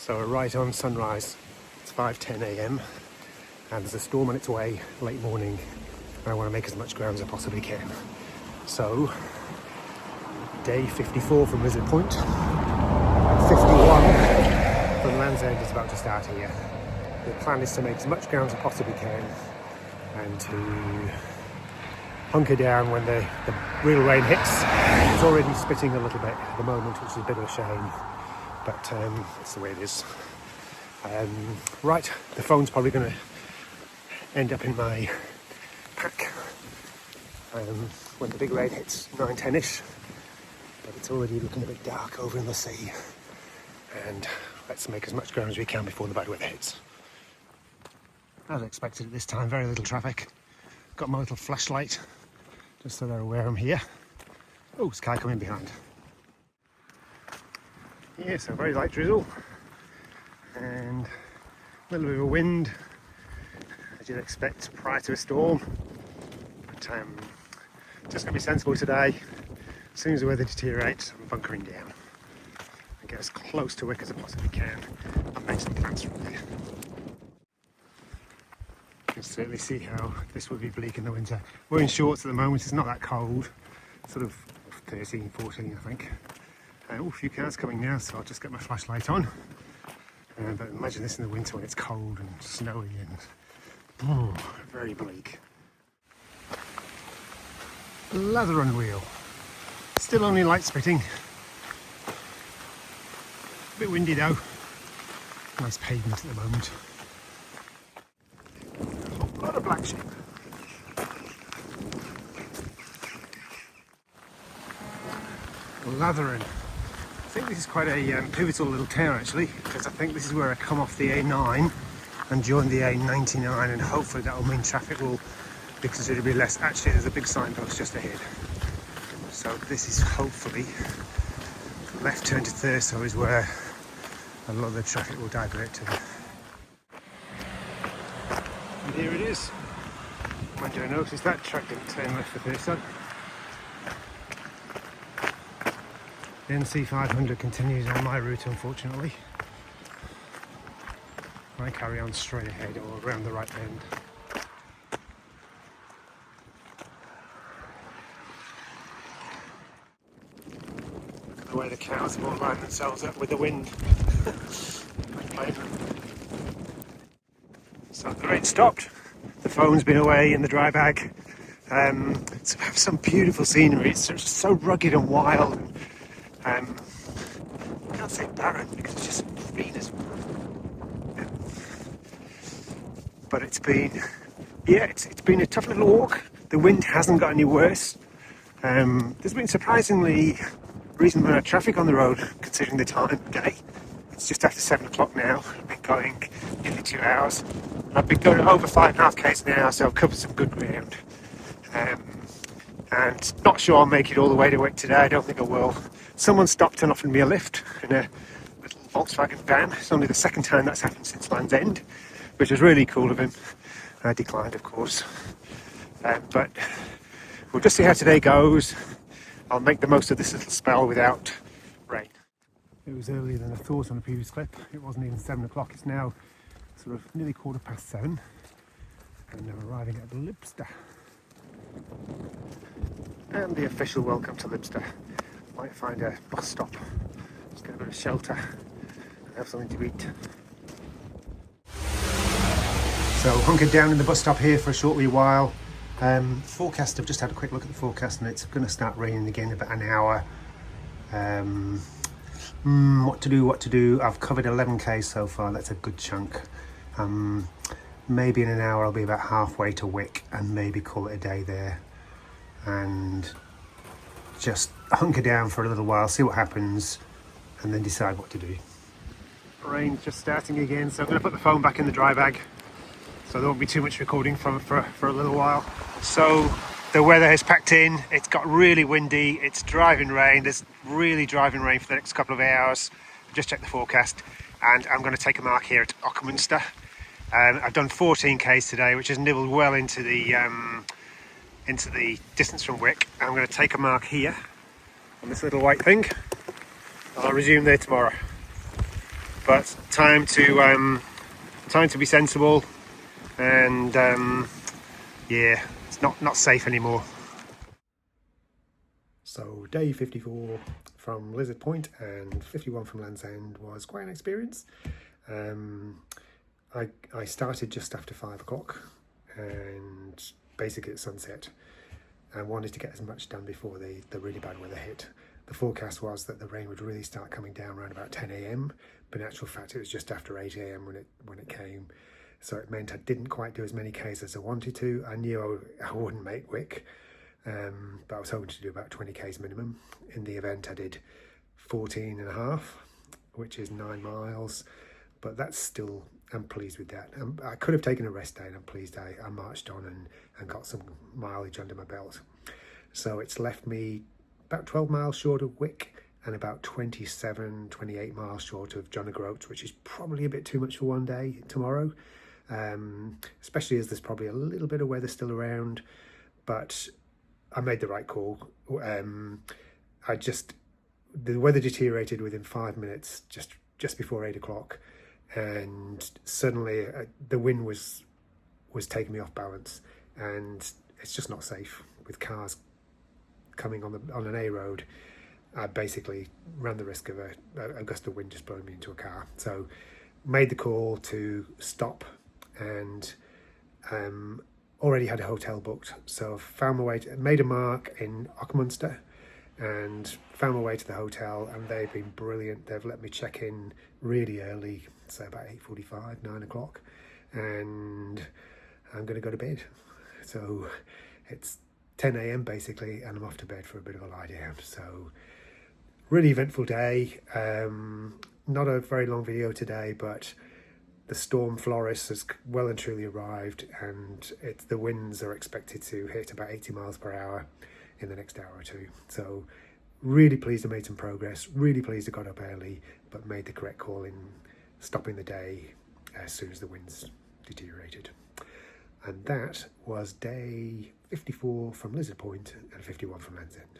So we're right on sunrise. It's 5:10 a.m. and there's a storm on its way late morning, and I want to make as much ground as I possibly can. So day 54 from Lizard Point, 51 from Land's End is about to start here. The plan is to make as much ground as I possibly can and to hunker down when the real rain hits. It's already spitting a little bit at the moment, which is a bit of a shame, but it's the way it is. Right, the phone's probably going to end up in my pack when the big rain hits 9-10ish, but it's already looking a bit dark over in the sea, and let's make as much ground as we can before the bad weather hits. As expected at this time, very little traffic. Got my little flashlight just so they're aware I'm here. Oh, sky coming behind. Yeah, so very light drizzle and a little bit of a wind, as you'd expect prior to a storm. But just going to be sensible today. As soon as the weather deteriorates, I'm bunkering down and get as close to Wick as I possibly can and make some plans from there. You can certainly see how this would be bleak in the winter. We're in shorts at the moment, it's not that cold, sort of 13, 14 I think. Oh, a few cars coming now, so I'll just get my flashlight on. But imagine this in the winter when it's cold and snowy and very bleak. Latheron wheel. Still only light spitting. A bit windy though. Nice pavement at the moment. A lot of black sheep. Latheron. I think this is quite a pivotal little town actually, because I think this is where I come off the A9 and join the A99, and hopefully that will mean traffic will be considerably less. Actually, there's a big signpost just ahead. So this is hopefully left turn to Thurso is where a lot of the traffic will divert to. And here it is. Mind you, I noticed that track didn't turn left for Thurso. The NC 500 continues on my route, unfortunately. I carry on straight ahead or around the right bend. Look at the way the cows have all lined themselves up with the wind. So the rain stopped. The phone's been away in the dry bag. So we have some beautiful scenery. It's just so rugged and wild. I can't say barren because it's just green as well. But it's been a tough little walk. The wind hasn't got any worse. There's been surprisingly reasonable amount of traffic on the road considering the time of day. It's just after 7 o'clock now. I've been going nearly 2 hours. I've been going over 5.5 k's now, so I've covered some good ground. And not sure I'll make it all the way to Wick today. I don't think I will. Someone stopped and offered me a lift in a little Volkswagen van. It's only the second time that's happened since Land's End, which was really cool of him. I declined, of course. But we'll just see how today goes. I'll make the most of this little spell without rain. It was earlier than I thought on the previous clip. It wasn't even 7 o'clock. It's now sort of nearly 7:15. And I'm arriving at Lybster. And the official welcome to Lybster. Might find a bus stop, just get a bit of shelter and have something to eat. So hunkered down in the bus stop here for a short wee while. Forecast, I've just had a quick look at the forecast and it's going to start raining again in about an hour. What to do? I've covered 11k so far, that's a good chunk. Maybe in an hour I'll be about halfway to Wick and maybe call it a day there. And just hunker down for a little while, see what happens, and then decide what to do. Rain's just starting again, so I'm going to put the phone back in the dry bag, so there won't be too much recording for a little while. So the weather has packed in, it's got really windy, it's driving rain, there's really driving rain for the next couple of hours. Just checked the forecast, and I'm going to take a mark here at Occumster. I've done 14 k's today, which has nibbled well into the distance from Wick. I'm going to take a mark here on this little white thing. I'll resume there tomorrow. but time to be sensible, and yeah, it's not safe anymore. So day 54 from Lizard Point and 51 from Land's End was quite an experience. I started just after 5 o'clock and basically at sunset. I wanted to get as much done before the really bad weather hit. The forecast was that the rain would really start coming down around about 10 a.m, but in actual fact it was just after 8 a.m. when it came. So it meant I didn't quite do as many Ks as I wanted to. I knew I wouldn't make Wick, but I was hoping to do about 20 Ks minimum. In the event I did 14 and a half, which is 9 miles, but that's still, I'm pleased with that. I could have taken a rest day, and I'm pleased I marched on and got some mileage under my belt. So it's left me about 12 miles short of Wick and about 27, 28 miles short of John O'Groats, which is probably a bit too much for one day tomorrow, especially as there's probably a little bit of weather still around. But I made the right call. The weather deteriorated within 5 minutes, just before 8 o'clock, and suddenly the wind was taking me off balance, and it's just not safe with cars coming on an A road. I basically ran the risk of a gust of wind just blowing me into a car. So made the call to stop, and already had a hotel booked. So found my way made a mark in Occumster and found my way to the hotel, and they've been brilliant. They've let me check in really early, so about 8:45, 9 o'clock, and I'm going to go to bed. So it's 10 a.m. basically, and I'm off to bed for a bit of a lie down. So really eventful day. Not a very long video today, but the storm Floris has well and truly arrived, and the winds are expected to hit about 80 miles per hour in the next hour or two. So really pleased I made some progress, really pleased I got up early, but made the correct call in stopping the day as soon as the winds deteriorated. And that was day 54 from Lizard Point and 51 from Land's End.